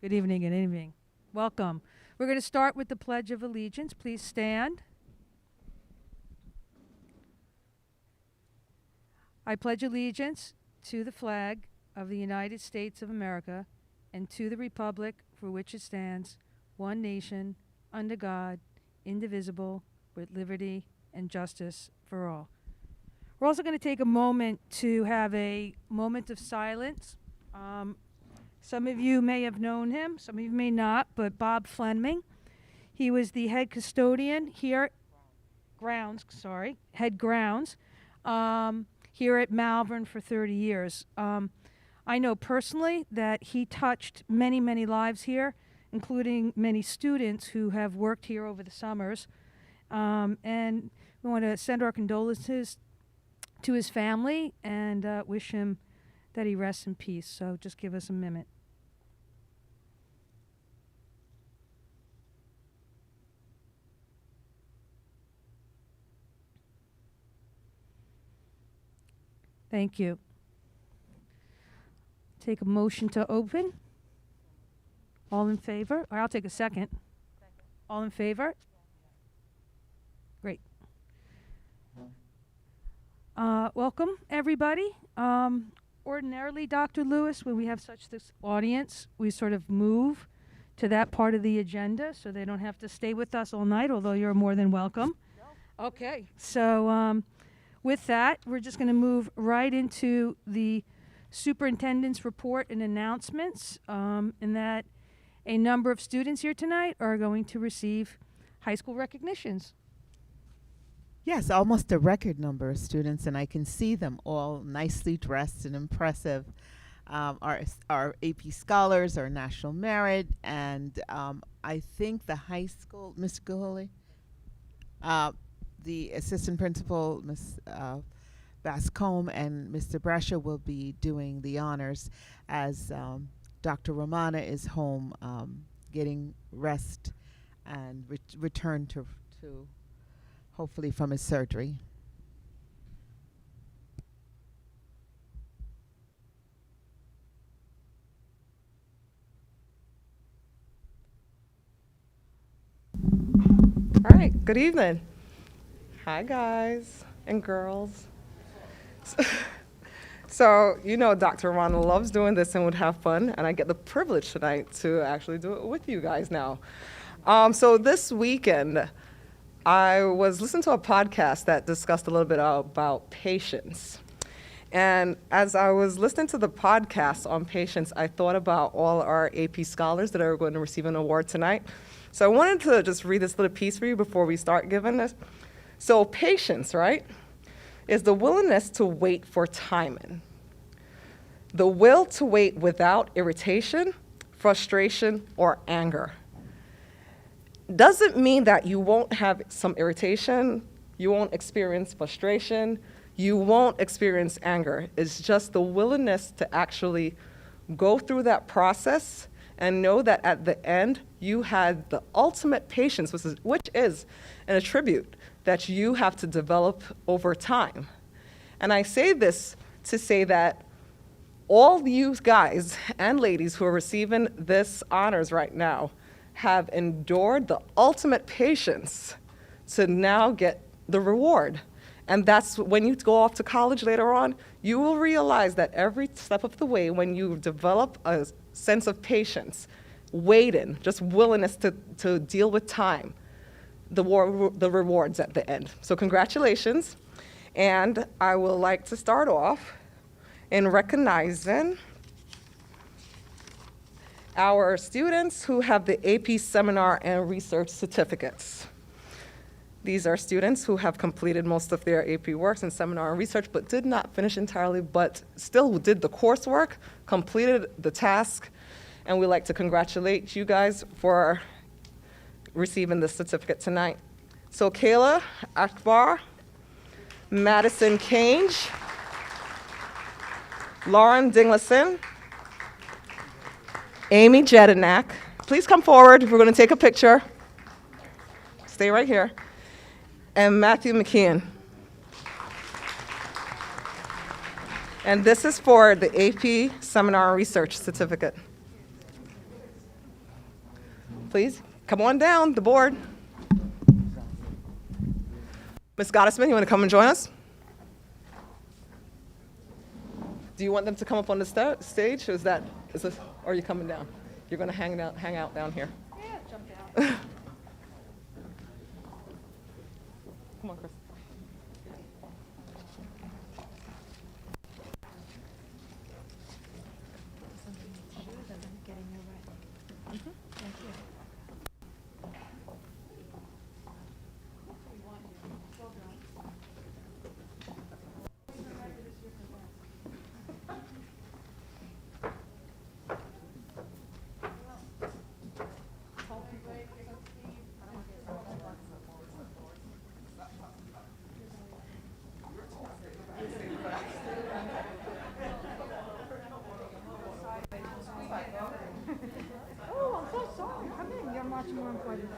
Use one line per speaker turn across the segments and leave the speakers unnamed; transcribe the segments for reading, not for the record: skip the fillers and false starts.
Good evening, good evening. Welcome. We're going to start with the Pledge of Allegiance. Please stand. I pledge allegiance to the flag of the United States of America and to the republic for which it stands, one nation, under God, indivisible, with liberty and justice for all. We're also going to take a moment to have a moment of silence. Some of you may have known him, some of you may not, but Bob Fleming. He was the head custodian here, head grounds, here at Malverne for 30 years. I know personally that he touched many, many lives here, including many students who have worked here over the summers. And we want to send our condolences to his family and wish him that he rests in peace. So just give us a minute. Thank you. Take a motion to open. All in favor? Or I'll take a second. All in favor? Great. Welcome, everybody. Ordinarily, Dr. Lewis, when we have such this audience, we sort of move to that part of the agenda so they don't have to stay with us all night, although you're more than welcome. No. Okay. So with that, we're just going to move right into the superintendent's report and announcements, and that a number of students here tonight are going to receive high school recognitions.
Yes, almost a record number of students, and I can see them all nicely dressed and impressive. Our AP scholars, our national merit, and I think the high school, Mr. Gully, the assistant principal, Ms. Bascombe, and Mr. Brescia will be doing the honors as Dr. Romana is home getting rest and return to hopefully from his surgery.
All right, good evening. Hi, guys and girls. So, you know, Dr. Romana loves doing this and would have fun, and I get the privilege tonight to actually do it with you guys now. So this weekend, I was listening to a podcast that discussed a little bit about patience. And as I was listening to the podcast on patience, I thought about all our AP scholars that are going to receive an award tonight. So I wanted to just read this little piece for you before we start giving this. So patience, right, is the willingness to wait for timing. The will to wait without irritation, frustration, or anger. Doesn't mean that you won't have some irritation, you won't experience frustration, you won't experience anger. It's just the willingness to actually go through that process and know that at the end you had the ultimate patience, which is an attribute that you have to develop over time. And I say this to say that all you guys and ladies who are receiving this honors right now have endured the ultimate patience to now get the reward. And that's when you go off to college later on, you will realize that every step of the way, when you develop a sense of patience, waiting, just willingness to deal with time, the rewards at the end. So congratulations. And I would like to start off in recognizing our students who have the AP Seminar and Research Certificates. These are students who have completed most of their AP works in seminar and research, but did not finish entirely, but still did the coursework, completed the task, and we'd like to congratulate you guys for receiving this certificate tonight. So Kayla Akbar, Madison Cange, Lauren Dingleson, Amy Jedinak. Please come forward. We're going to take a picture. Stay right here. And Matthew McKeon. And this is for the AP Seminar Research Certificate. Please, come on down, the board. Ms. Gottesman, you want to come and join us? Do you want them to come up on the stage, or or are you coming down? You're going to hang out down here.
Yeah, jump down.
Come on, Chris.
Oh, I'm so sorry. Come in. You're much more important.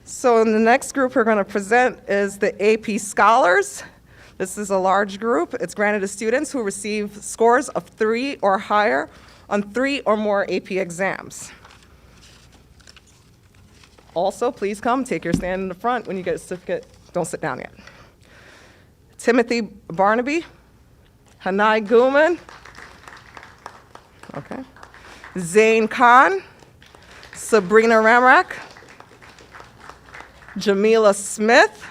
So the next group we're going to present is the AP Scholars. This is a large group. It's granted to students who receive scores of 3 or higher on 3 or more AP exams. Also, please come, take your stand in the front when you get a certificate. Don't sit down yet. Timothy Barnaby, Hanai Guman, okay. Zain Khan, Sabrina Ramrak, Jamila Smith,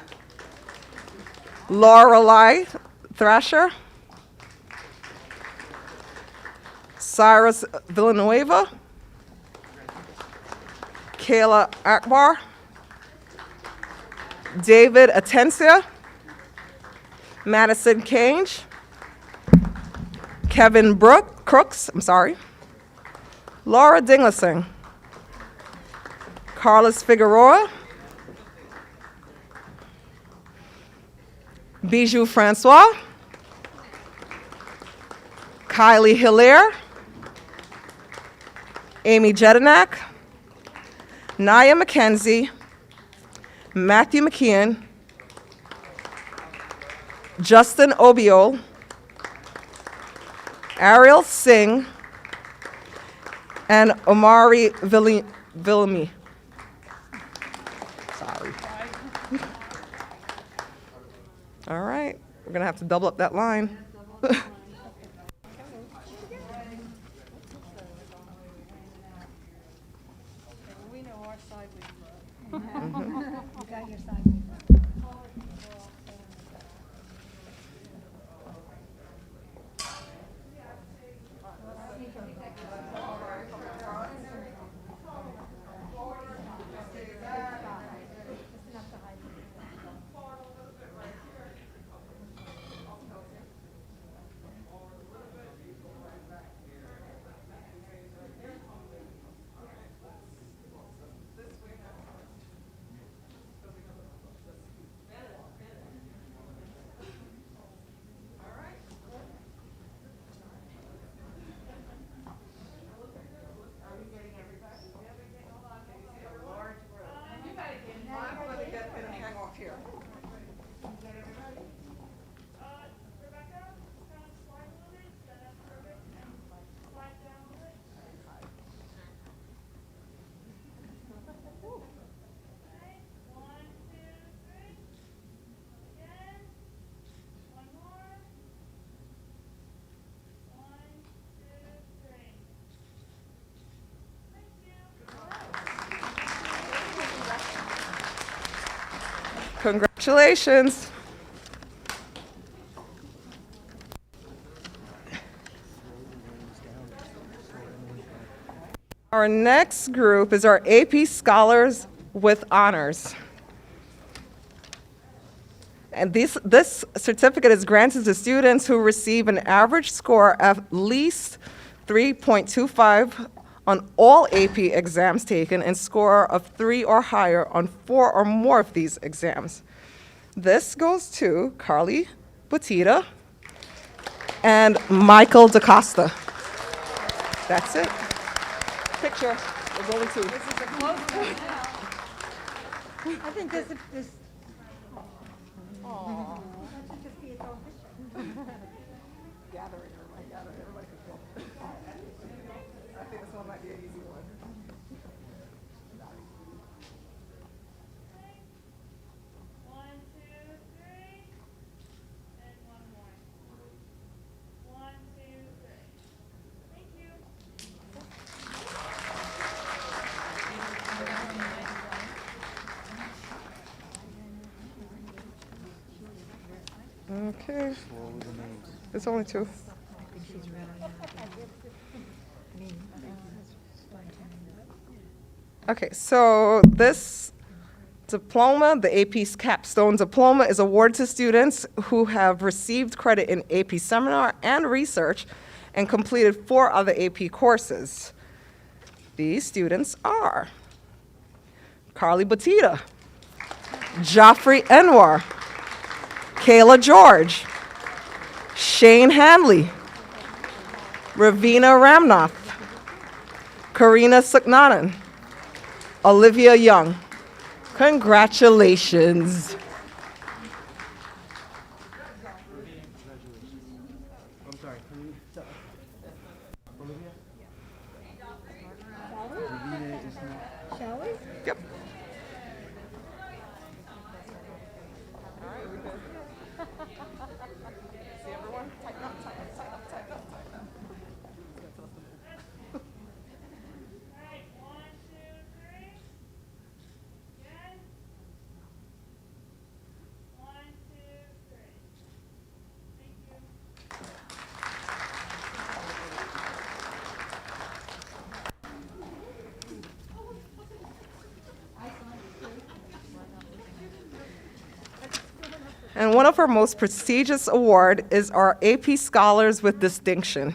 Lorelei Thrasher, Cyrus Villanueva, Kayla Akbar, David Atencia, Madison Cage, Kevin Crooks, Laura Dingleson, Carlos Figueroa, Bijou Francois, Kylie Hilaire, Amy Jedinak, Naya McKenzie, Matthew McKeon, Justin Obiol, Ariel Singh, and Omari Villamy. Sorry. All right, we're gonna have to double up that line.
We know our side.
You got your side.
Congratulations. Our next group is our AP Scholars with Honors. And this certificate is granted to students who receive an average score of at least 3.25 on all AP exams taken and score of 3 or higher on 4 or more of these exams. This goes to Carly Batita and Michael DaCosta. That's it. Picture. There's only 2.
I think this.
Gathering, everybody can feel. I think this one might be an easy one.
One, two, three, and one more. One, two, three. Thank you.
Okay. There's only 2. Okay, so this diploma, the AP's capstone diploma, is awarded to students who have received credit in AP seminar and research and completed 4 other AP courses. These students are Carly Batita, Joffrey Enwar, Kayla George, Shane Hanley, Ravina Ramnath, Karina Suknanan, Olivia Young. Congratulations.
I'm sorry.
Shall we?
Yep. See everyone? Tighten up, tighten up, tighten up, tighten up, tighten up.
Alright, one, two, three. Again. One, two, three. Thank you.
And one of our most prestigious award is our AP Scholars with Distinction,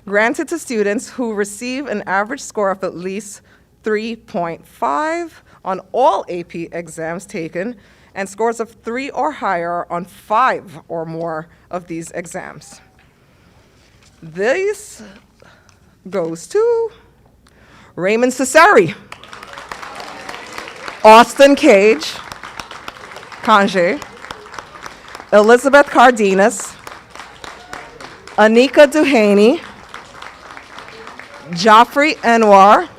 granted to students who receive an average score of at least 3.5 on all AP exams taken and scores of 3 or higher on 5 or more of these exams. This goes to Raymond Cesari, Austin Cage, Kanji, Elizabeth Cardenas, Anika Duhaney, Joffrey Enwar,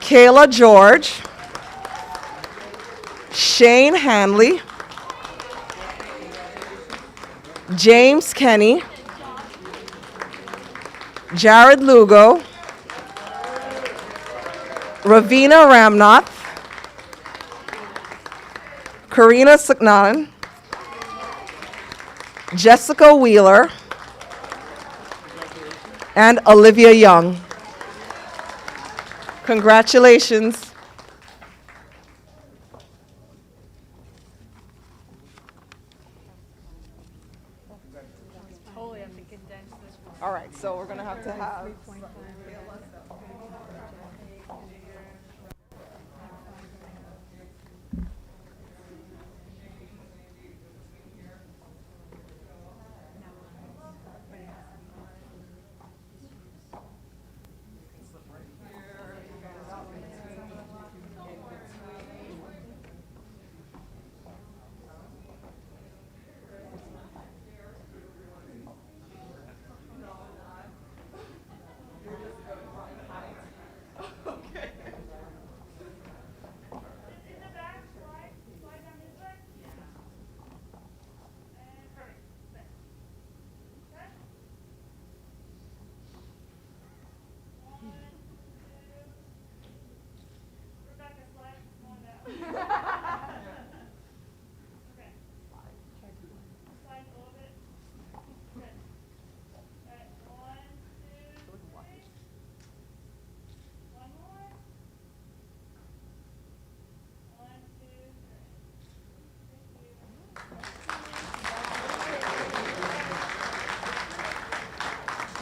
Kayla George, Shane Hanley, James Kenny, Jared Lugo, Ravina Ramnath, Karina Suknanan, Jessica Wheeler, and Olivia Young. Congratulations. All right, so we're gonna have to have.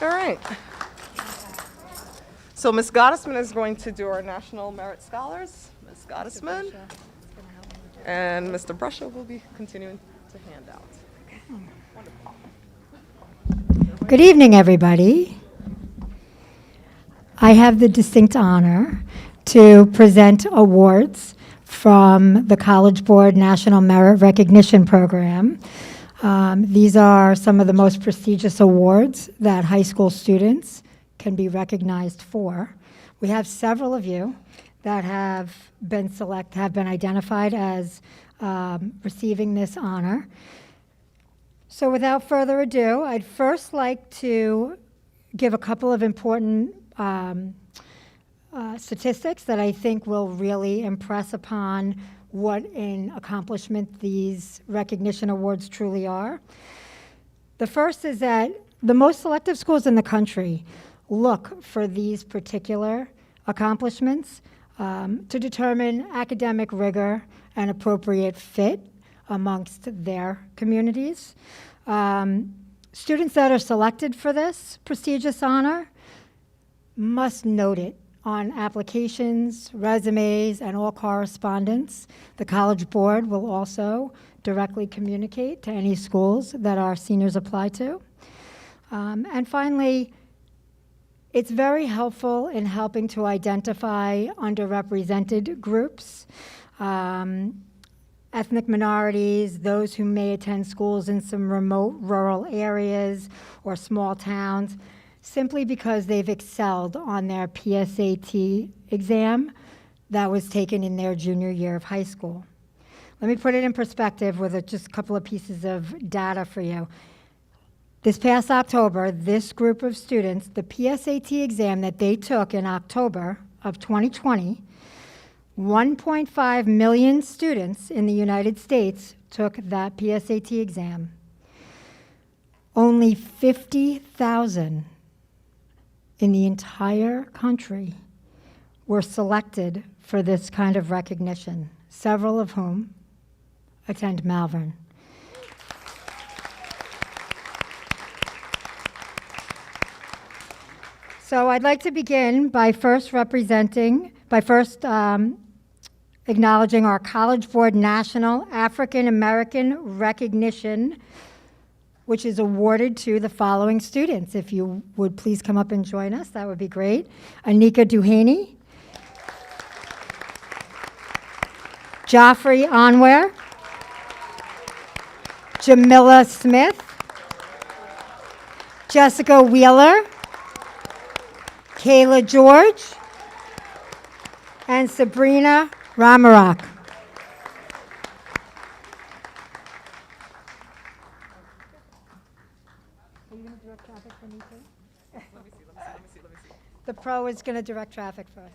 All right. So Ms. Gottesman is going to do our National Merit Scholars. Ms. Gottesman. And Mr. Brusha will be continuing to hand out.
Good evening, everybody. I have the distinct honor to present awards from the College Board National Merit Recognition Program. These are some of the most prestigious awards that high school students can be recognized for. We have several of you that have been identified as receiving this honor. So without further ado, I'd first like to give a couple of important statistics that I think will really impress upon what an accomplishment these recognition awards truly are. The first is that the most selective schools in the country look for these particular accomplishments to determine academic rigor and appropriate fit amongst their communities. Students that are selected for this prestigious honor must note it on applications, resumes, and all correspondence. The College Board will also directly communicate to any schools that our seniors apply to. And finally, it's very helpful in helping to identify underrepresented groups, ethnic minorities, those who may attend schools in some remote rural areas or small towns, simply because they've excelled on their PSAT exam that was taken in their junior year of high school. Let me put it in perspective with just a couple of pieces of data for you. This past October, this group of students, the PSAT exam that they took in October of 2020, 1.5 million students in the United States took that PSAT exam. Only 50,000 in the entire country were selected for this kind of recognition, several of whom attend Malverne. So I'd like to begin by first acknowledging our College Board National African American Recognition, which is awarded to the following students. If you would please come up and join us, that would be great. Anika Duhaney, Joffrey Onware, Jamila Smith, Jessica Wheeler, Kayla George, and Sabrina Ramarock. Are you going to direct traffic for me too?
Let me see.
The pro is going to direct traffic for us.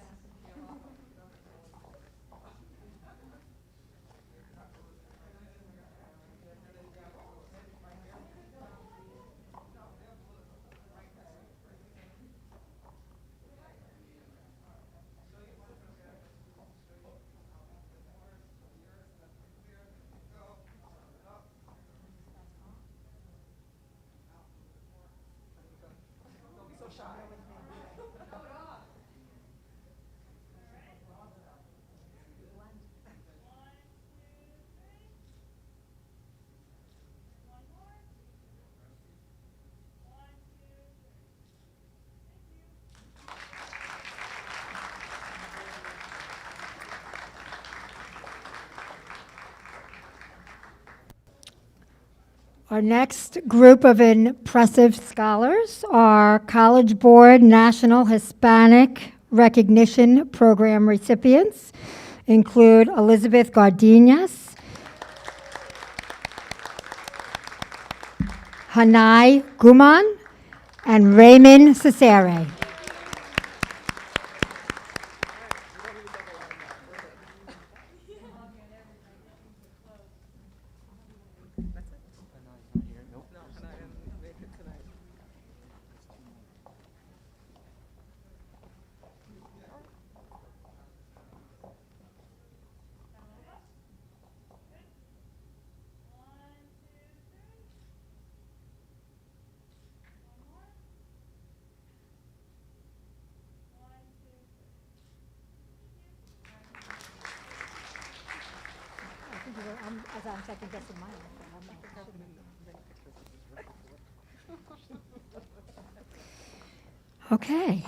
Our next group of impressive scholars are College Board National Hispanic Recognition Program recipients, include Elizabeth Gardinas, Hanai Guman, and Raymond Cesare. second guessing mine. Okay.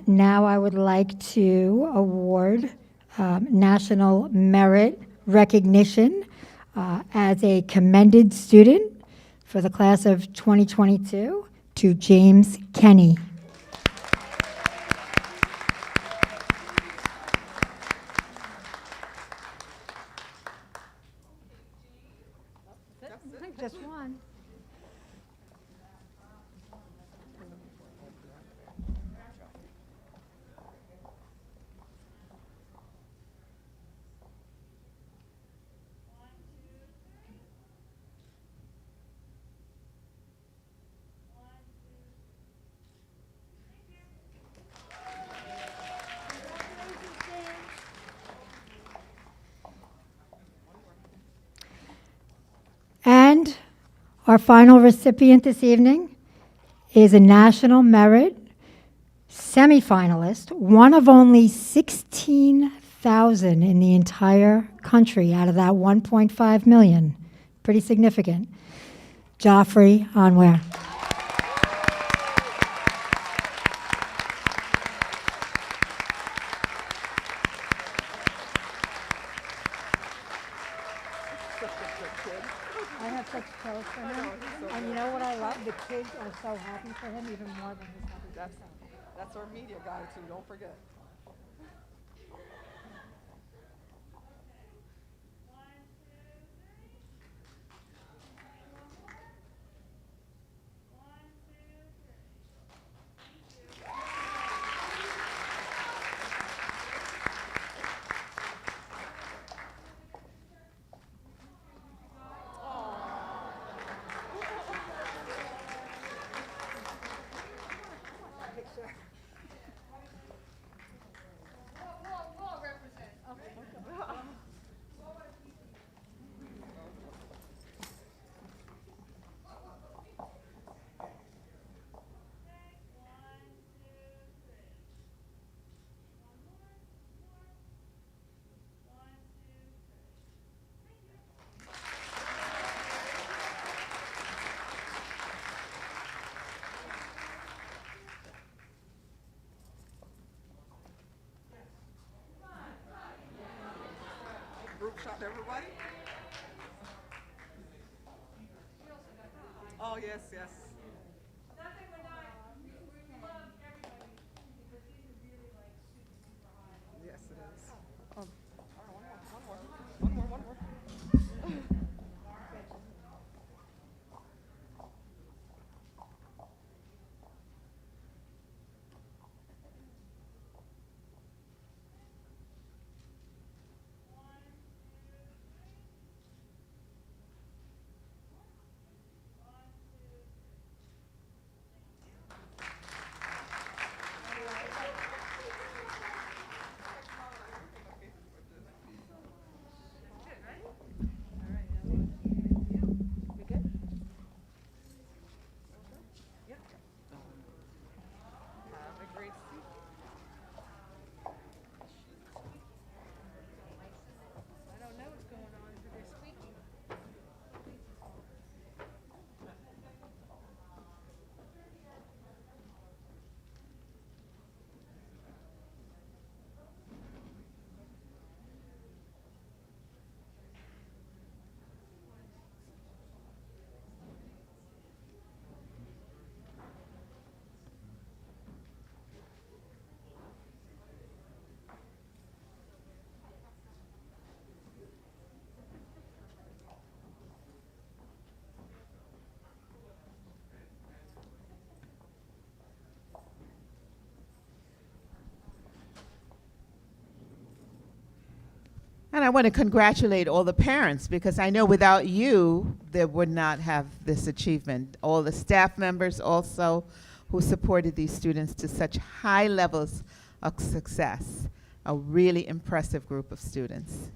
Now I would like to award National Merit Recognition as a commended student for the class of 2022 to James Kenny. Just one. And our final recipient this evening is a National Merit semifinalist, one of only 16,000 in the entire country out of that 1.5 million. Pretty significant. Joffrey Onware. I have such clothes for him. And you know what I love? The kids are so happy for him, even more than he's happy for himself.
That's our media guy too, don't forget. Group shot, everybody? Oh, yes, yes. Yes, it is. One more. Have a great seat.
I don't know what's going on, but they're squeaky.
And I want to congratulate all the parents because I know without you, there would not have this achievement. All the staff members also who supported these students to such high levels of success. A really impressive group of students.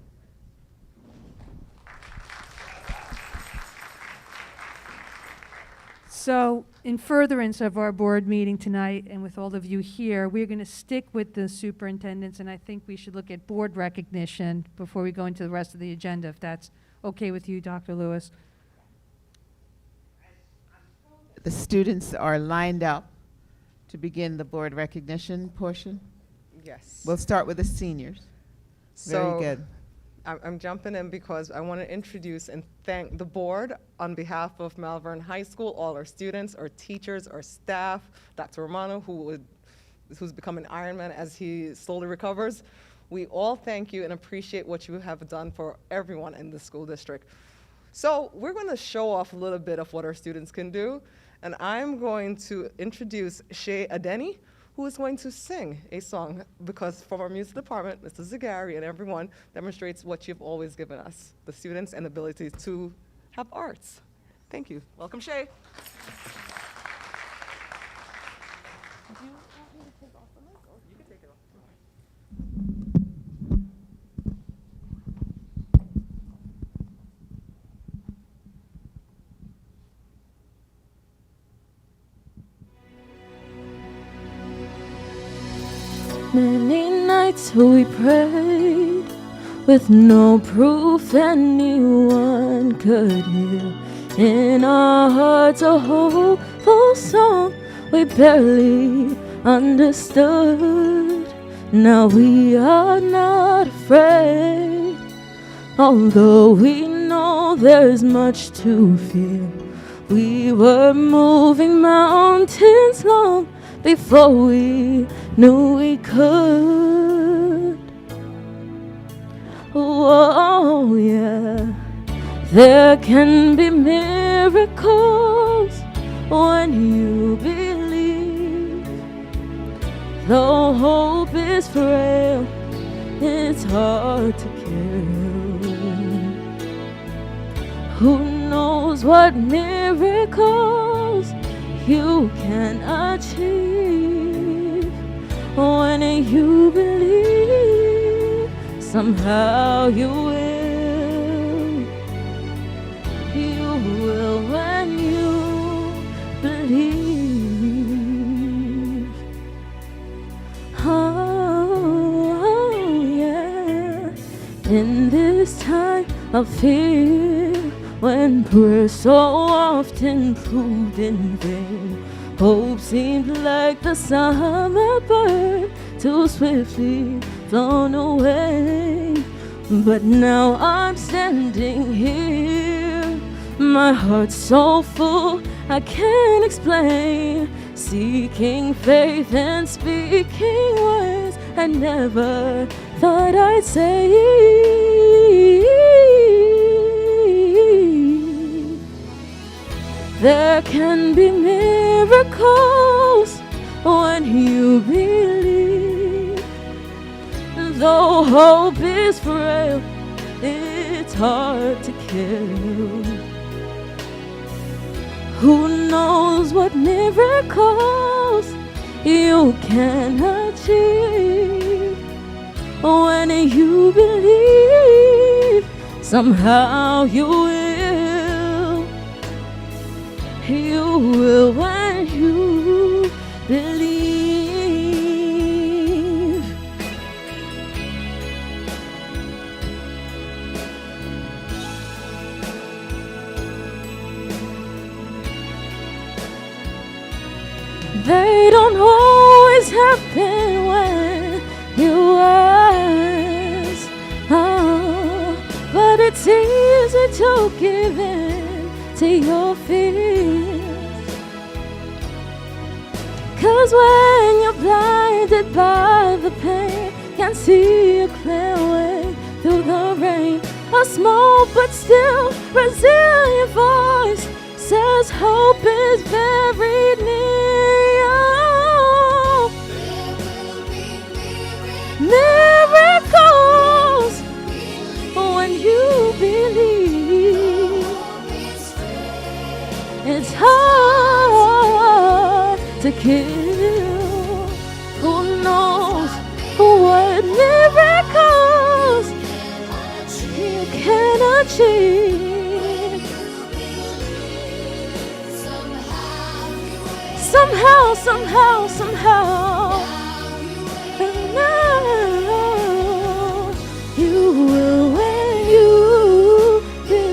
So, in furtherance of our board meeting tonight, and with all of you here, we're going to stick with the superintendents, and I think we should look at board recognition before we go into the rest of the agenda, if that's okay with you, Dr. Lewis.
The students are lined up to begin the board recognition portion.
Yes.
We'll start with the seniors. Very good.
I'm jumping in because I want to introduce and thank the board on behalf of Malverne High School, all our students, our teachers, our staff, Dr. Romano, who's becoming Iron Man as he slowly recovers. We all thank you and appreciate what you have done for everyone in the school district. So we're going to show off a little bit of what our students can do, and I'm going to introduce Shay Adeni, who is going to sing a song, because from our music department, Mr. Zagari and everyone demonstrates what you've always given us, the students, and ability to have arts. Thank you. Welcome, Shay.
Many nights we prayed with no proof anyone could hear. In our hearts a hopeful song we barely understood. Now we are not afraid, although we know there's much to fear. We were moving mountains long before we knew we could. Oh yeah, there can be miracles when you believe. Though hope is frail, it's hard to kill. Who knows what miracles you can achieve when you believe. Somehow you will. You will when you believe. Oh yeah. In this time of fear, when prayer so often proved in vain, hope seemed like the summer bird too swiftly flown away. But now I'm standing here, my heart's so full I can't explain, seeking faith and speaking words I never thought I'd say. There can be miracles when you believe. Though hope is frail, it's hard to kill. Who knows what miracles you can achieve when you believe. Somehow you will. You will when you believe. They don't always happen when you ask, but it's easy to give in to your fears. 'Cause when you're blinded by the pain, can't see a clear way through the rain, a small but still resilient voice says hope is very near. Miracles when you believe. It's hard to kill. Who knows what miracles you can achieve? Somehow, and now you will when you believe.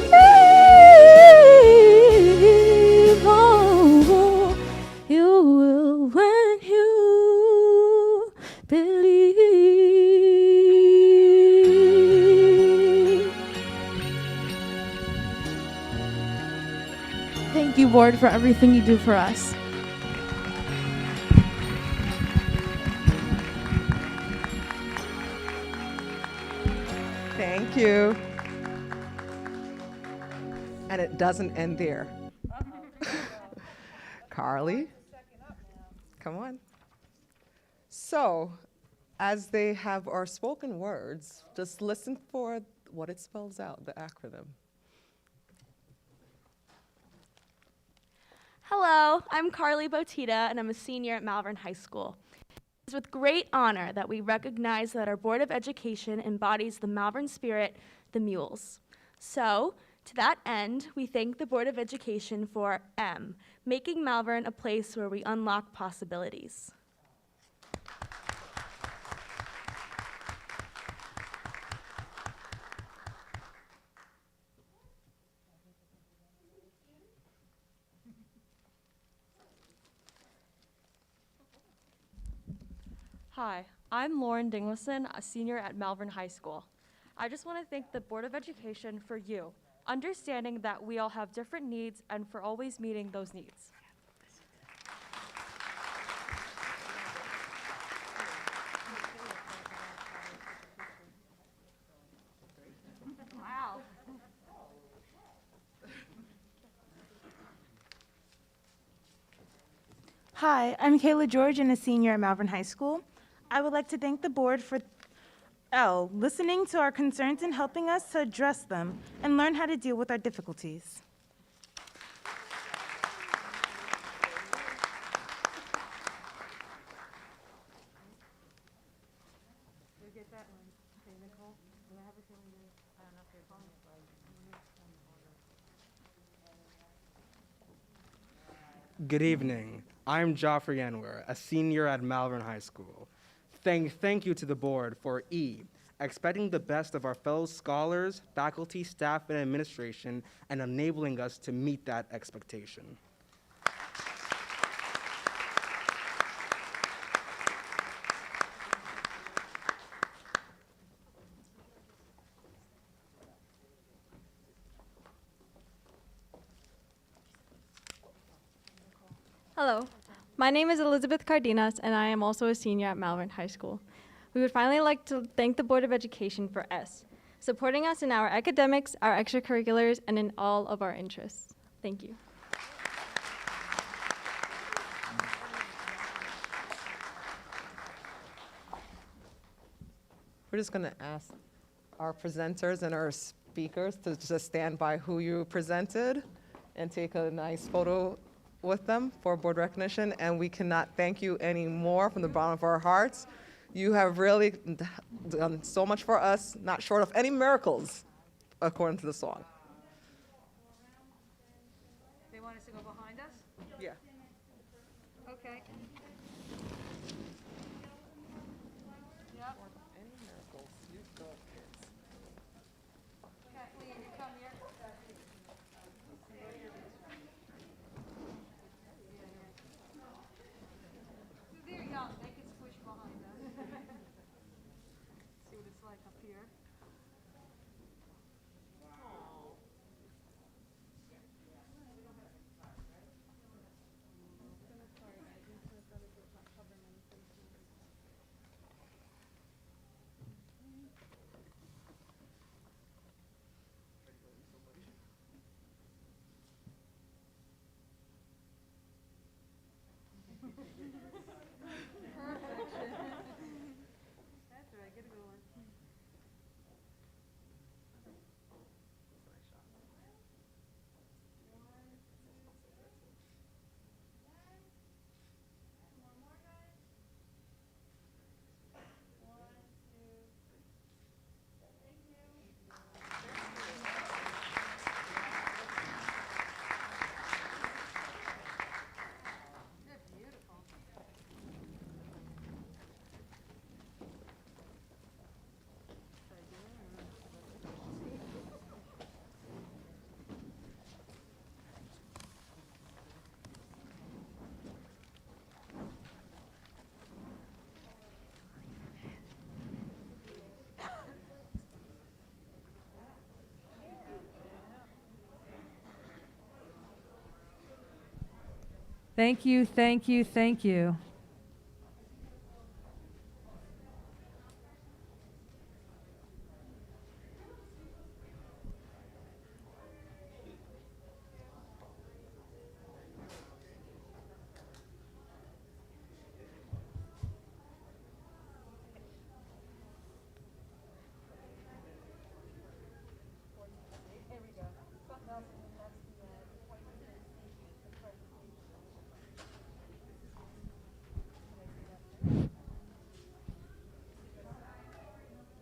board for everything you do for us.
Thank you. And it doesn't end there. Carly, come on. So, as they have our spoken words, just listen for what it spells out, the acronym.
Hello, I'm Carly Botita, and I'm a senior at Malverne High School. It is with great honor that we recognize that our Board of Education embodies the Malverne spirit, the mules. So, to that end, we thank the Board of Education for M, making Malverne a place where we unlock possibilities.
Hi, I'm Lauren Dingleson, a senior at Malverne High School. I just want to thank the Board of Education for you, understanding that we all have different needs and for always meeting those needs.
Hi, I'm Kayla George and a senior at Malverne High School. I would like to thank the board for L, listening to our concerns and helping us to address them and learn how to deal with our difficulties.
Good evening. I'm Joffrey Anwer, a senior at Malverne High School. Thank you to the board for E, expecting the best of our fellow scholars, faculty, staff, and administration, and enabling us to meet that expectation.
Hello, my name is Elizabeth Cardenas, and I am also a senior at Malverne High School. We would finally like to thank the Board of Education for S, supporting us in our academics, our extracurriculars, and in all of our interests. Thank you.
We're just going to ask our presenters and our speakers to just stand by who you presented and take a nice photo with them for board recognition. And we cannot thank you anymore from the bottom of our hearts. You have really done so much for us, not short of any miracles, according to the song.
They want us to go behind us?
Yeah.
Okay. Yep. Kathleen, you come here. They're young, they can squish behind us. See what it's like up here. That's right, get a good one. They're beautiful. Thank you, thank you, thank you.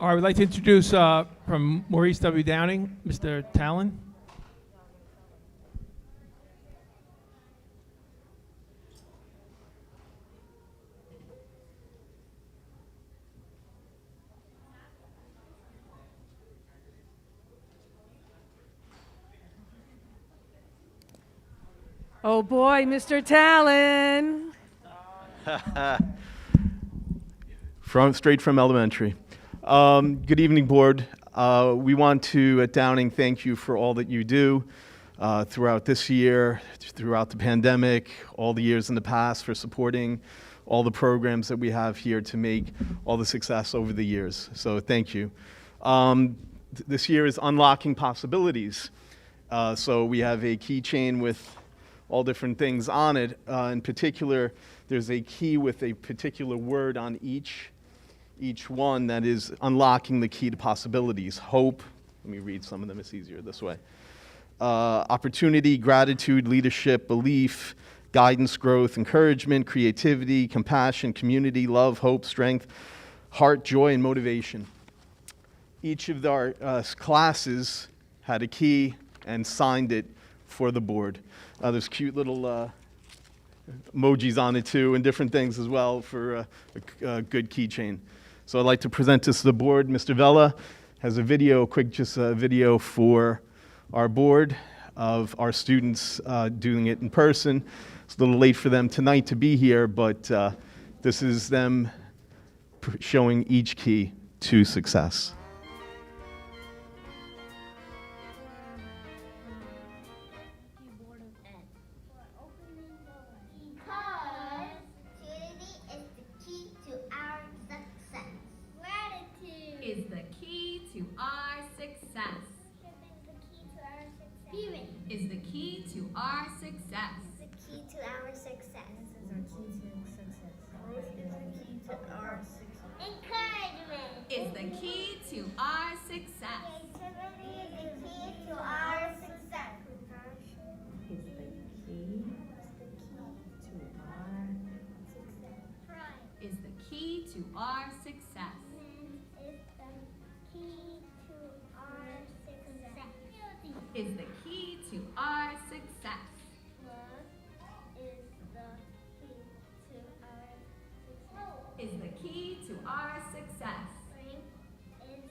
All right, we'd like to introduce from Maurice W. Downing, Mr. Talon.
Oh boy, Mr. Talon.
Straight from elementary. Good evening, board. We want to, at Downing, thank you for all that you do throughout this year, throughout the pandemic, all the years in the past, for supporting all the programs that we have here to make all the success over the years. So thank you. This year is Unlocking Possibilities. So we have a keychain with all different things on it. In particular, there's a key with a particular word on each one that is unlocking the key to possibilities. Hope, let me read some of them, it's easier this way. Opportunity, gratitude, leadership, belief, guidance, growth, encouragement, creativity, compassion, community, love, hope, strength, heart, joy, and motivation. Each of our classes had a key and signed it for the board. There's cute little emojis on it too, and different things as well for a good keychain. So I'd like to present this to the board. Mr. Vella has a video, just a video for our board of our students doing it in person. It's a little late for them tonight to be here, but this is them showing each key to success.
Is the key to our success. Is the key to our success.
The key to our success. Encouragement.
Is the key to our success.
Creativity is the key to our success.
Is the key to our success.
Pride
is the key to our success.
is the key to our success.
Love is the key to our success.
Is the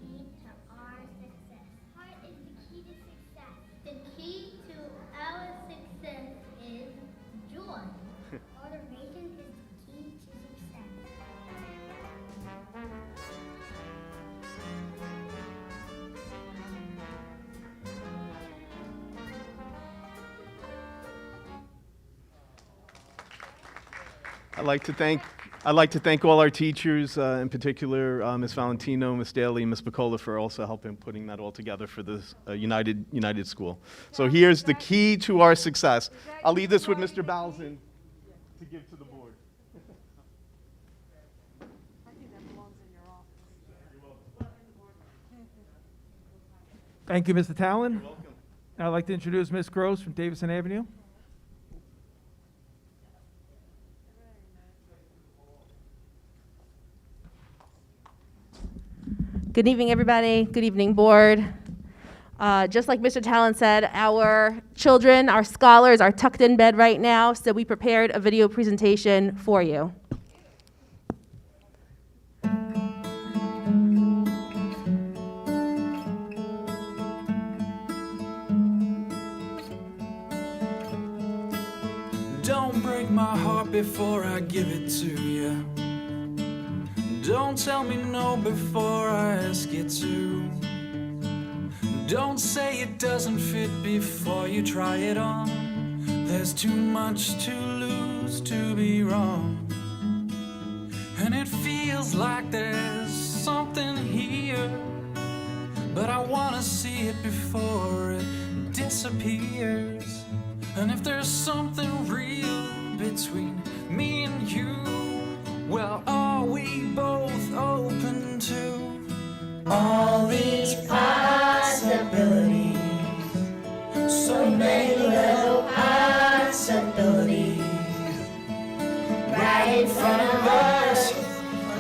key to our success. Heart is the key to success. The key to our success is joy. Motivation is the key to success.
I'd like to thank all our teachers, in particular Ms. Valentino, Ms. Daly, Ms. Picola, for also helping putting that all together for this United School. So here's the key to our success. I'll leave this with Mr. Balzan to give to the board.
Thank you, Mr. Talon.
You're welcome.
I'd like to introduce Ms. Gross from Davison Avenue.
Good evening, everybody. Good evening, board. Just like Mr. Talon said, our children, our scholars are tucked in bed right now, so we prepared a video presentation for you.
Don't break my heart before I give it to you. Don't tell me no before I ask you to. Don't say it doesn't fit before you try it on. There's too much to lose to be wrong, and it feels like there's something here, but I wanna see it before it disappears. And if there's something real between me and you, well, are we both open to all these possibilities? So many little possibilities right in front of us,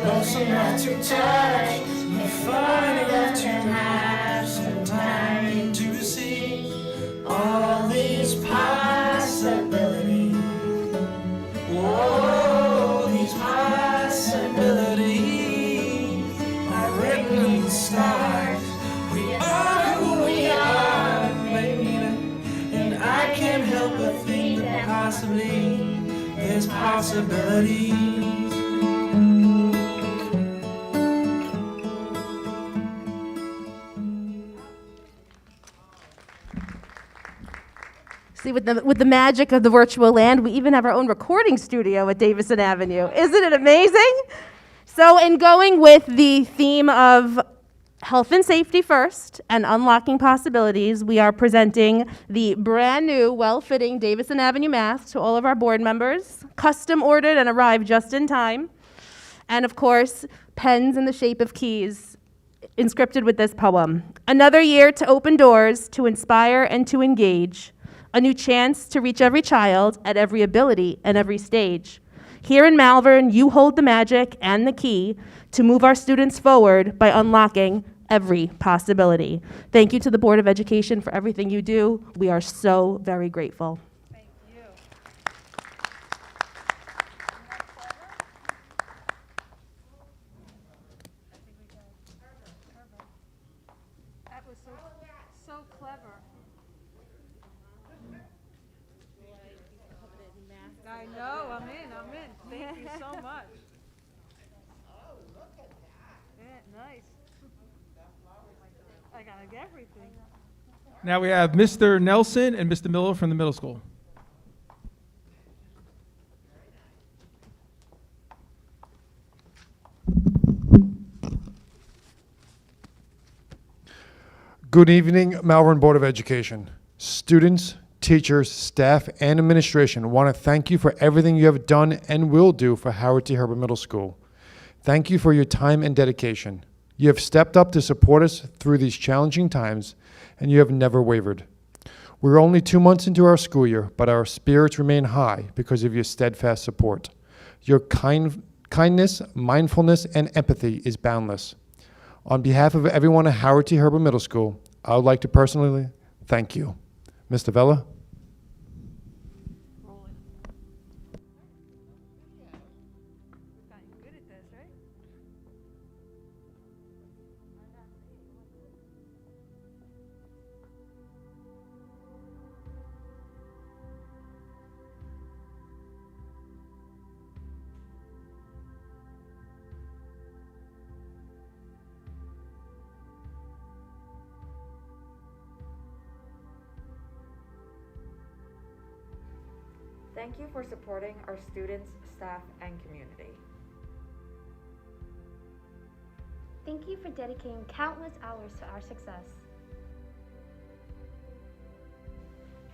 close enough to touch, but far enough to have some time to see all these possibilities. Whoa, these possibilities are written in the stars. We are who we are, baby, and I can't help but think that possibly there's possibilities.
See, with the magic of the virtual land, we even have our own recording studio at Davison Avenue. Isn't it amazing? So in going with the theme of health and safety first and unlocking possibilities, we are presenting the brand new, well-fitting Davison Avenue mask to all of our board members, custom ordered and arrived just in time. And of course, pens in the shape of keys inscripted with this poem. Another year to open doors, to inspire and to engage. A new chance to reach every child at every ability and every stage. Here in Malvern, you hold the magic and the key to move our students forward by unlocking every possibility. Thank you to the Board of Education for everything you do. We are so very grateful.
Thank you. That was so clever. I know, I'm in. Thank you so much. Oh, look at that. Yeah, nice. I got everything.
Now we have Mr. Nelson and Mr. Miller from the middle school.
Good evening, Malverne Board of Education. Students, teachers, staff, and administration want to thank you for everything you have done and will do for Howard T. Herbert Middle School. Thank you for your time and dedication. You have stepped up to support us through these challenging times, and you have never wavered. We're only 2 months into our school year, but our spirits remain high because of your steadfast support. Your kindness, mindfulness, and empathy is boundless. On behalf of everyone at Howard T. Herbert Middle School, I would like to personally thank you. Mr. Vella?
Good at this, right?
Thank you for supporting our students, staff, and community.
Thank you for dedicating countless hours to our success.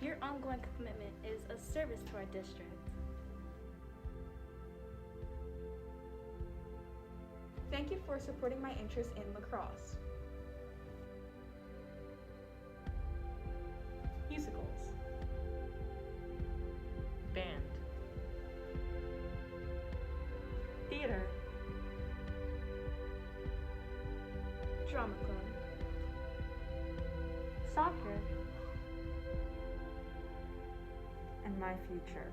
Your ongoing commitment is a service to our district.
Thank you for supporting my interest in lacrosse. Musicals. Band. Theater.
Drama club. Soccer.
And my future.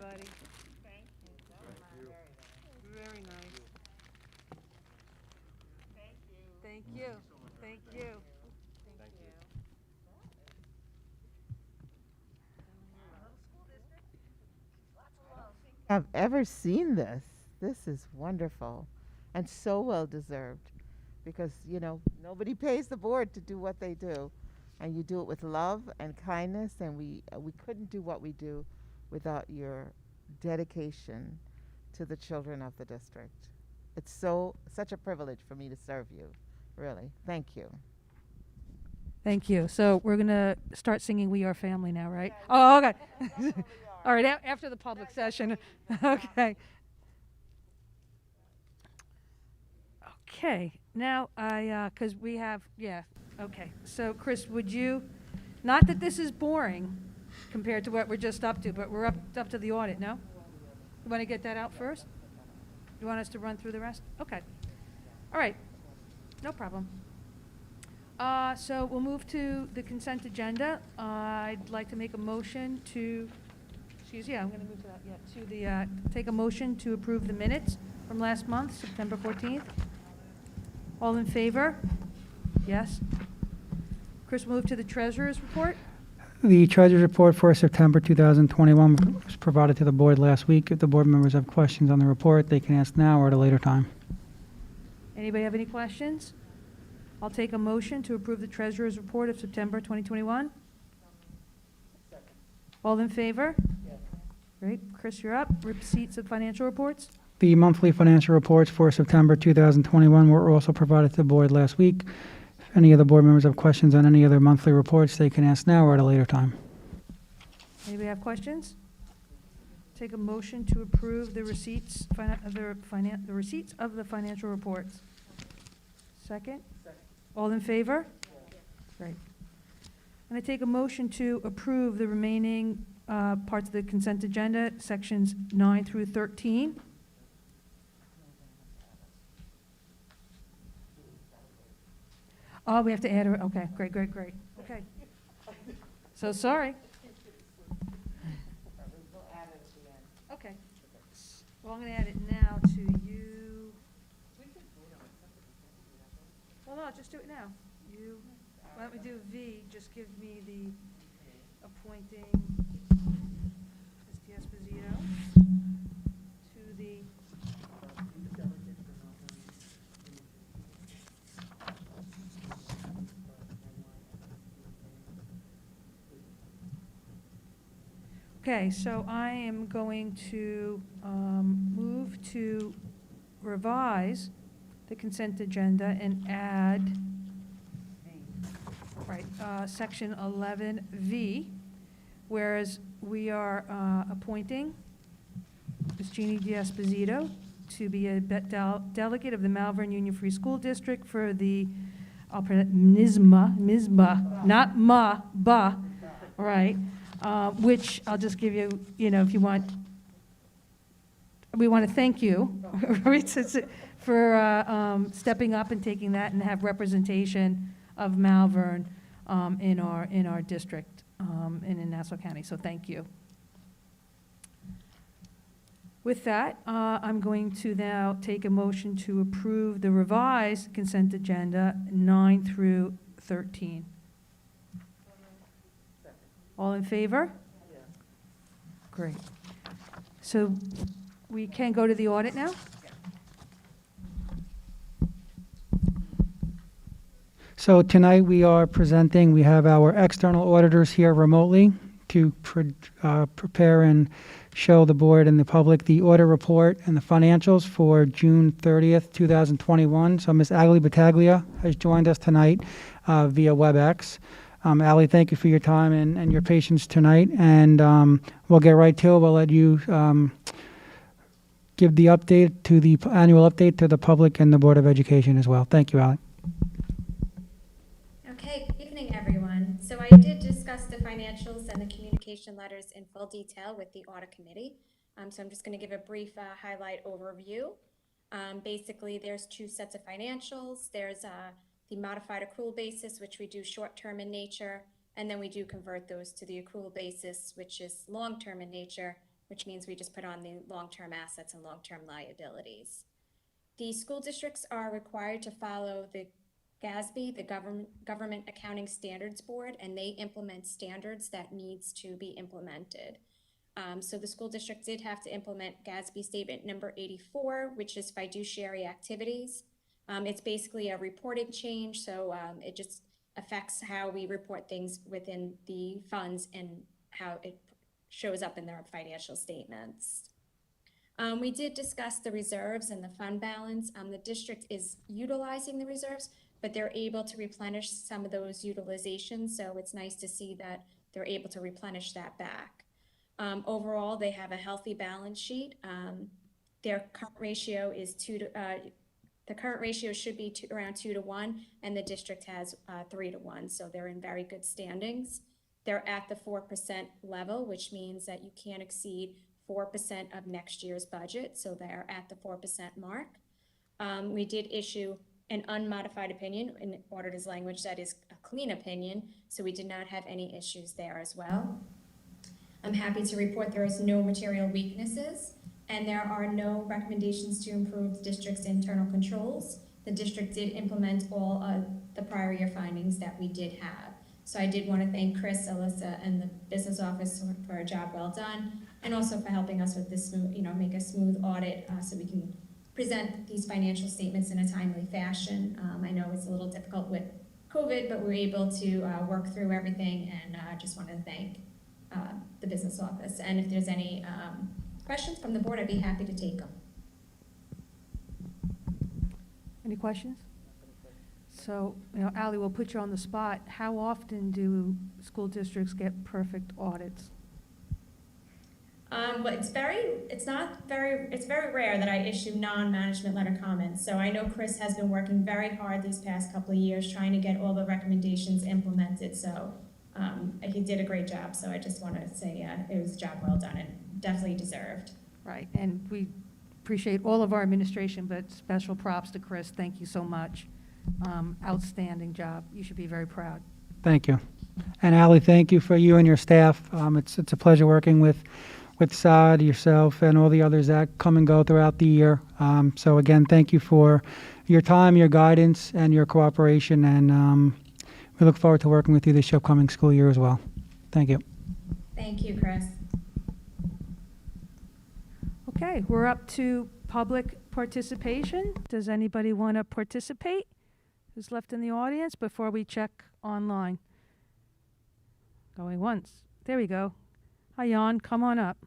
everybody. Thank you. Very nice. Thank you. Thank you. Thank you. Thank you.
I've ever seen this. This is wonderful and so well deserved because, you know, nobody pays the board to do what they do. And you do it with love and kindness, and we couldn't do what we do without your dedication to the children of the district. It's such a privilege for me to serve you, really. Thank you.
Thank you. So we're going to start singing We Are Family now, right? Oh, okay. All right, after the public session. Okay. Okay. Now, because we have, yeah, okay. So, Chris, would you, not that this is boring compared to what we're just up to, but we're up to the audit, no? You want to get that out first? You want us to run through the rest? Okay. All right. No problem. So we'll move to the consent agenda. I'd like to make a motion to, I'm going to move to that, yeah, to take a motion to approve the minutes from last month, September 14th. All in favor? Yes. Chris, move to the treasurer's report.
The treasurer's report for September 2021 was provided to the board last week. If the board members have questions on the report, they can ask now or at a later time.
Anybody have any questions? I'll take a motion to approve the treasurer's report of September 2021. All in favor? Yes. Great. Chris, you're up. Receipts of financial reports.
The monthly financial reports for September 2021 were also provided to the board last week. If any of the board members have questions on any other monthly reports, they can ask now or at a later time.
Anybody have questions? Take a motion to approve the receipts, the receipts of the financial reports. Second? All in favor? Great. And I take a motion to approve the remaining parts of the consent agenda, sections 9 through 13. Oh, we have to add a, okay, great. Okay. So sorry. Okay. Well, I'm going to add it now to you. Well, no, just do it now. Why don't we do V, just give me the appointing Ms. Esposito to the Okay, so I am going to move to revise the consent agenda and add, section 11V, whereas we are appointing Ms. Jeannie D'Esposito to be a delegate of the Malverne Union Free School District for the, I'll pronounce MISMA, not MA, BA, right? Which I'll just give you, if you want, we want to thank you for stepping up and taking that and have representation of Malverne in our district and in Nassau County. So thank you. With that, I'm going to now take a motion to approve the revised consent agenda 9 through 13. All in favor? Yes. Great. So we can go to the audit now?
So tonight we are presenting, we have our external auditors here remotely to prepare and show the board and the public the audit report and the financials for June 30th, 2021. So Ms. Agli Battaglia has joined us tonight via WebEx. Ali, thank you for your time and your patience tonight. And we'll get right to it. We'll let you give the update to the annual update to the public and the Board of Education as well. Thank you, Ali.
Okay, good evening, everyone. So I did discuss the financials and the communication letters in full detail with the audit committee. So I'm just going to give a brief highlight overview. Basically, there's two sets of financials. There's the modified accrual basis, which we do short-term in nature, and then we do convert those to the accrual basis, which is long-term in nature, which means we just put on the long-term assets and long-term liabilities. The school districts are required to follow the GASB, the Government Accounting Standards Board, and they implement standards that needs to be implemented. So the school district did have to implement GASB statement number 84, which is fiduciary activities. It's basically a reporting change, so it just affects how we report things within the funds and how it shows up in their financial statements. We did discuss the reserves and the fund balance. The district is utilizing the reserves, but they're able to replenish some of those utilizations, so it's nice to see that they're able to replenish that back. Overall, they have a healthy balance sheet. Their current ratio is the current ratio should be around 2 to 1, and the district has 3 to 1, so they're in very good standings. They're at the 4% level, which means that you can't exceed 4% of next year's budget, so they're at the 4% mark. We did issue an unmodified opinion in auditor's language that is a clean opinion, so we did not have any issues there as well. I'm happy to report there is no material weaknesses, and there are no recommendations to improve the district's internal controls. The district did implement all of the prior year findings that we did have. So I did want to thank Chris, Alyssa, and the business office for a job well done, and also for helping us with this smooth, make a smooth audit so we can present these financial statements in a timely fashion. I know it's a little difficult with COVID, but we were able to work through everything, and I just want to thank the business office. And if there's any questions from the board, I'd be happy to take them.
Any questions? So, Ally, we'll put you on the spot. How often do school districts get perfect audits?
But it's very rare that I issue non-management letter comments. So I know Chris has been working very hard these past couple of years trying to get all the recommendations implemented. So he did a great job. So I just want to say it was a job well done and definitely deserved.
Right, and we appreciate all of our administration, but special props to Chris. Thank you so much. Outstanding job. You should be very proud.
Thank you. And Ally, thank you for you and your staff. It's a pleasure working with Saad, yourself, and all the others that come and go throughout the year. So again, thank you for your time, your guidance, and your cooperation. And we look forward to working with you this upcoming school year as well. Thank you.
Thank you, Chris.
Okay, we're up to public participation. Does anybody want to participate? Who's left in the audience before we check online? Going once. There we go. Hi, Jan. Come on up.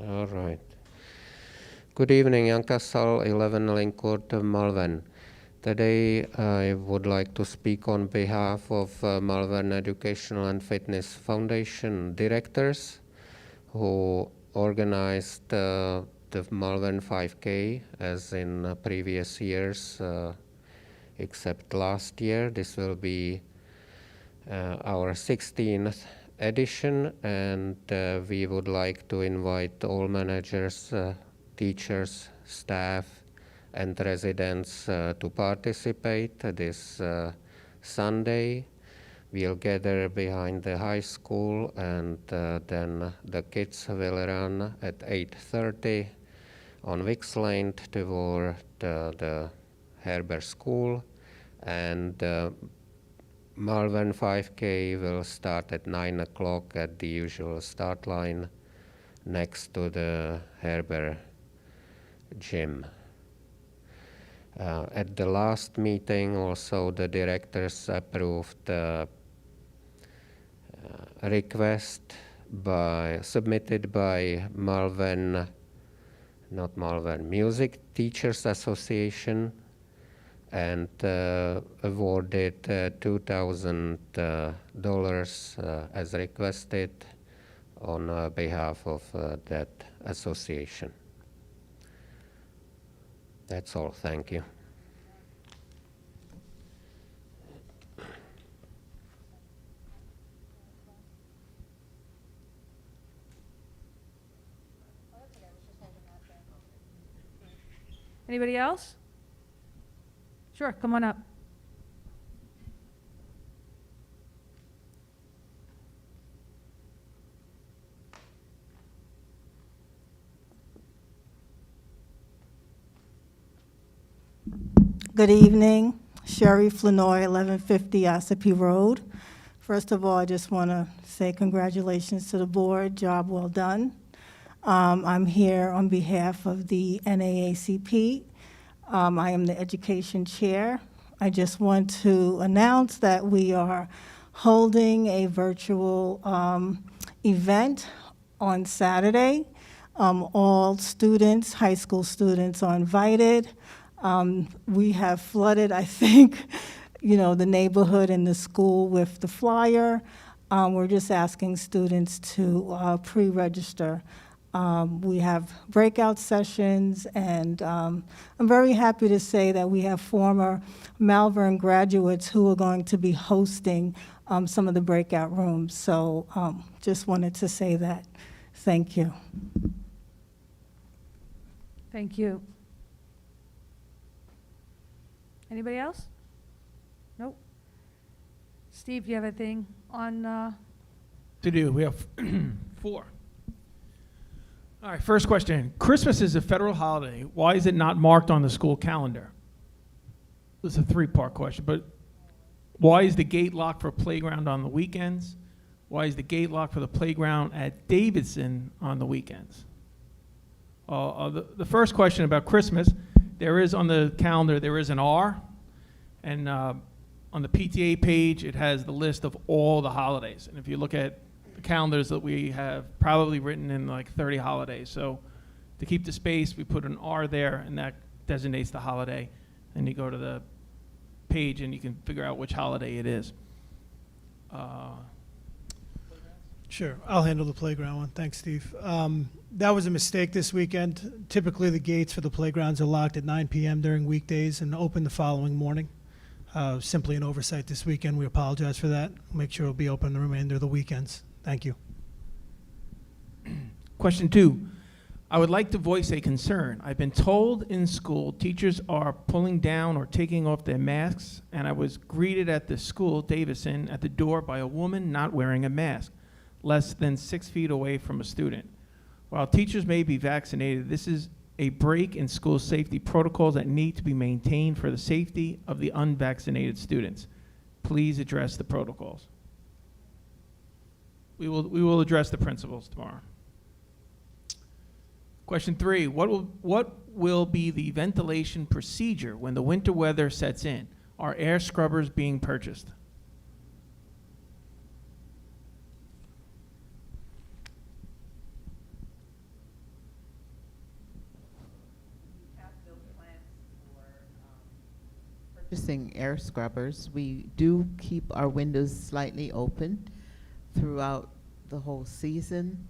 All right. Good evening, Young Castle, 11 Lincourt, Malvern. Today I would like to speak on behalf of Malvern Educational and Fitness Foundation directors who organized the Malvern 5K as in previous years, except last year. This will be our 16th edition, and we would like to invite all managers, teachers, staff, and residents to participate this Sunday. We'll gather behind the high school, and then the kids will run at 8:30 on Wicks Lane toward the Herber School, and Malvern 5K will start at 9 o'clock at the usual start line next to the Herber gym. At the last meeting also the directors approved a request submitted by Music Teachers Association, and awarded $2,000 as requested on behalf of that association. That's all. Thank you.
Anybody else? Sure, come on up.
Good evening. Sherry Flanoy, 1150 Ossipee Road. First of all, I just want to say congratulations to the board. Job well done. I'm here on behalf of the NAACP. I am the education chair. I just want to announce that we are holding a virtual event on Saturday. All students, high school students, are invited. We have flooded, I think, the neighborhood and the school with the flyer. We're just asking students to pre-register. We have breakout sessions, and I'm very happy to say that we have former Malverne graduates who are going to be hosting some of the breakout rooms. So just wanted to say that. Thank you.
Thank you. Anybody else? Nope. Steve, you have a thing on?
To do. We have 4. All right, first question. Christmas is a federal holiday. Why is it not marked on the school calendar? This is a 3-part question, but why is the gate locked for playground on the weekends? Why is the gate locked for the playground at Davidson on the weekends? The first question about Christmas, there is on the calendar, there is an R, and on the PTA page, it has the list of all the holidays. And if you look at the calendars that we have probably written in like 30 holidays. So to keep the space, we put an R there, and that designates the holiday. And you go to the page, and you can figure out which holiday it is.
Sure, I'll handle the playground one. Thanks, Steve. That was a mistake this weekend. Typically, the gates for the playgrounds are locked at 9 p.m. during weekdays and open the following morning. Simply an oversight this weekend. We apologize for that. We'll make sure it'll be open the remainder of the weekends. Thank you.
Question 2. I would like to voice a concern. I've been told in school teachers are pulling down or taking off their masks, and I was greeted at the school, Davison, at the door by a woman not wearing a mask, less than 6 feet away from a student. While teachers may be vaccinated, this is a break in school safety protocols that need to be maintained for the safety of the unvaccinated students. Please address the protocols. We will address the principals tomorrow. Question 3, what will be the ventilation procedure when the winter weather sets in? Are air scrubbers being purchased?
Purchasing air scrubbers. We do keep our windows slightly open throughout the whole season.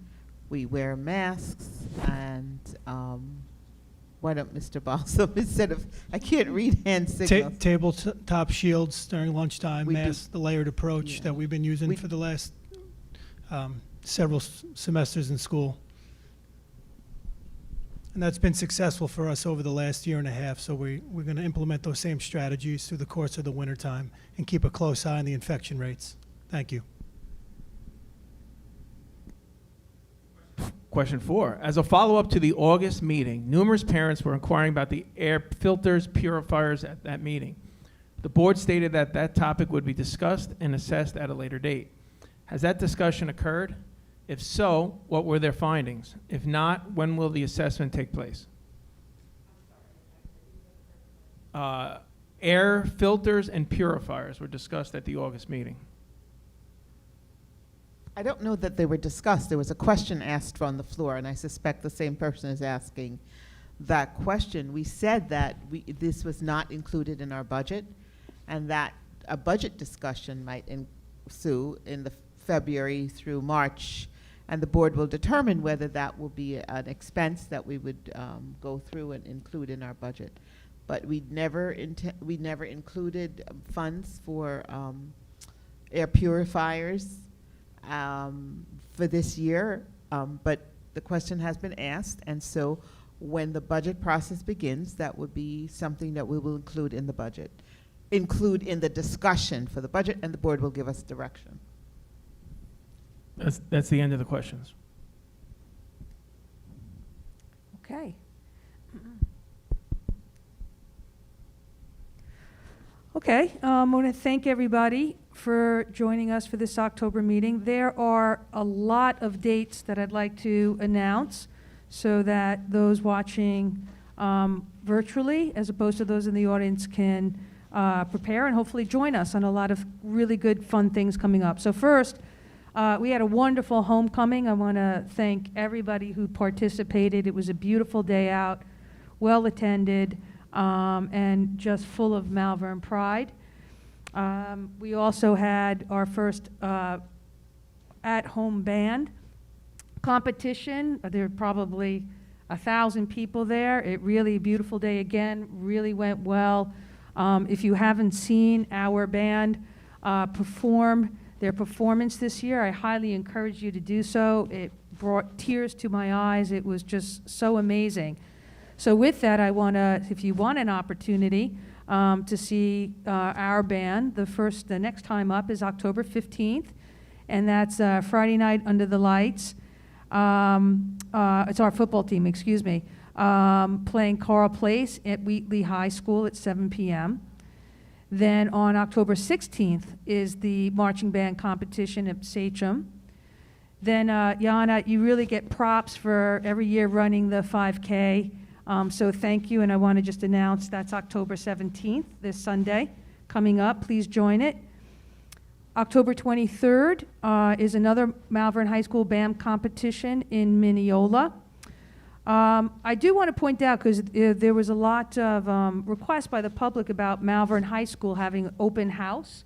We wear masks, and why don't Mr. Balsam, instead of, I can't read hand signals.
Tabletop shields during lunchtime,
We do.
masks, the layered approach that we've been using for the last several semesters in school. And that's been successful for us over the last year and a half, so we're going to implement those same strategies through the course of the wintertime and keep a close eye on the infection rates. Thank you.
Question 4, as a follow-up to the August meeting, numerous parents were inquiring about the air filters, purifiers at that meeting. The board stated that that topic would be discussed and assessed at a later date. Has that discussion occurred? If so, what were their findings? If not, when will the assessment take place? Air filters and purifiers were discussed at the August meeting.
I don't know that they were discussed. There was a question asked on the floor, and I suspect the same person is asking that question. We said that this was not included in our budget, and that a budget discussion might ensue in the February through March, and the board will determine whether that will be an expense that we would go through and include in our budget. But we never included funds for air purifiers for this year, but the question has been asked, and so when the budget process begins, that would be something that we will include in the budget, include in the discussion for the budget, and the board will give us direction.
That's the end of the questions.
Okay. Okay, I want to thank everybody for joining us for this October meeting. There are a lot of dates that I'd like to announce so that those watching virtually, as opposed to those in the audience, can prepare and hopefully join us on a lot of really good, fun things coming up. So first, we had a wonderful homecoming. I want to thank everybody who participated. It was a beautiful day out, well attended, and just full of Malverne pride. We also had our first at-home band competition. There were probably 1,000 people there. It really, beautiful day again, really went well. If you haven't seen our band perform their performance this year, I highly encourage you to do so. It brought tears to my eyes. It was just so amazing. So with that, I want to, if you want an opportunity to see our band, the next time up is October 15th, and that's Friday night under the lights. It's our football team, excuse me, playing Carl Place at Wheatley High School at 7 p.m. Then on October 16th is the marching band competition at Sachem. Then, Yana, you really get props for every year running the 5K. So thank you, and I want to just announce that's October 17th, this Sunday, coming up. Please join it. October 23rd is another Malverne High School band competition in Mineola. I do want to point out, because there was a lot of requests by the public about Malverne High School having open house.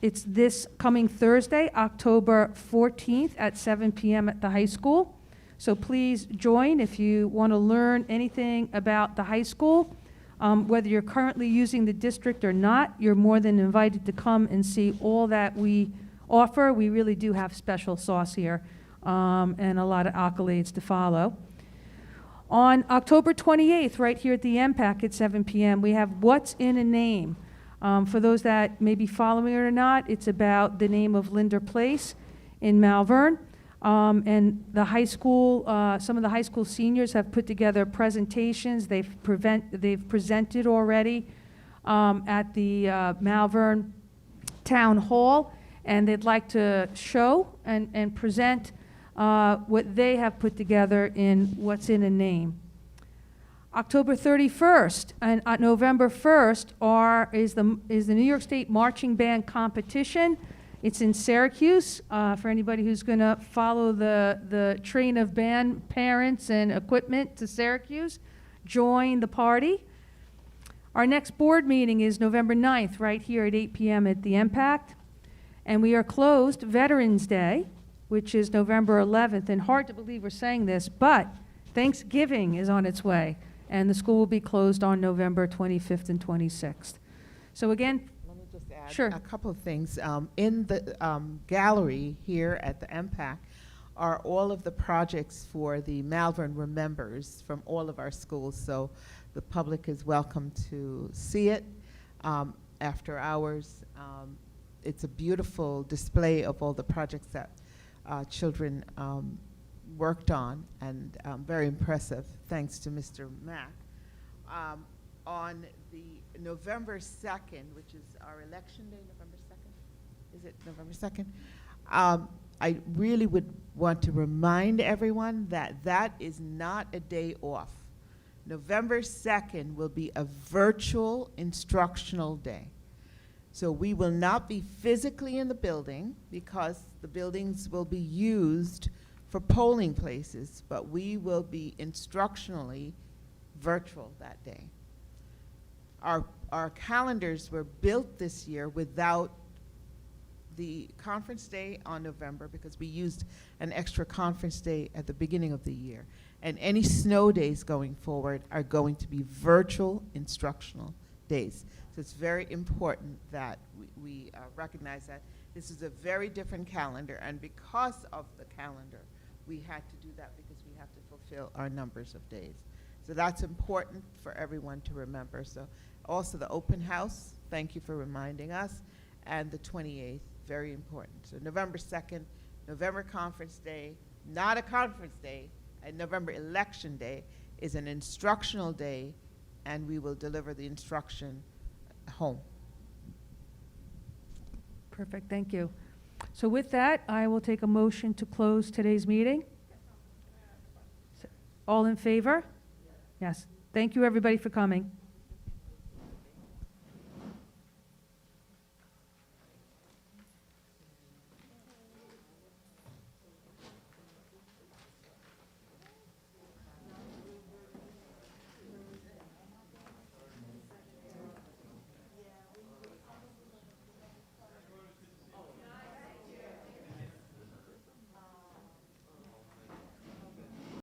It's this coming Thursday, October 14th at 7 p.m. at the high school. So please join if you want to learn anything about the high school. Whether you're currently using the district or not, you're more than invited to come and see all that we offer. We really do have special sauce here, and a lot of accolades to follow. On October 28th, right here at the MPAC at 7 p.m., we have What's in a Name. For those that may be following it or not, it's about the name of Linder Place in Malverne. And the high school, some of the high school seniors have put together presentations. They've presented already at the Malverne Town Hall, and they'd like to show and present what they have put together in What's in a Name. October 31st and November 1st is the New York State Marching Band Competition. It's in Syracuse. For anybody who's going to follow the train of band parents and equipment to Syracuse, join the party. Our next board meeting is November 9th, right here at 8 p.m. at the Impact. And we are closed Veterans Day, which is November 11th. And hard to believe we're saying this, but Thanksgiving is on its way. And the school will be closed on November 25th and 26th. So again,
Sure. A couple of things. In the gallery here at the MPAC are all of the projects for the Malverne Remembers from all of our schools. So the public is welcome to see it after hours. It's a beautiful display of all the projects that children worked on, and very impressive, thanks to Mr. Mack. On the November 2nd, which is our election day, November 2nd? Is it November 2nd? I really would want to remind everyone that that is not a day off. November 2nd will be a virtual instructional day. So we will not be physically in the building because the buildings will be used for polling places, but we will be instructionally virtual that day. Our calendars were built this year without the conference day on November because we used an extra conference day at the beginning of the year. And any snow days going forward are going to be virtual instructional days. So it's very important that we recognize that this is a very different calendar, and because of the calendar, we had to do that because we have to fulfill our numbers of days. So that's important for everyone to remember. So also the open house, thank you for reminding us, and the 28th, very important. So November 2nd, November Conference Day, not a conference day, and November Election Day is an instructional day, and we will deliver the instruction home.
Perfect, thank you. So with that, I will take a motion to close today's meeting. All in favor? Yes. Thank you, everybody, for coming.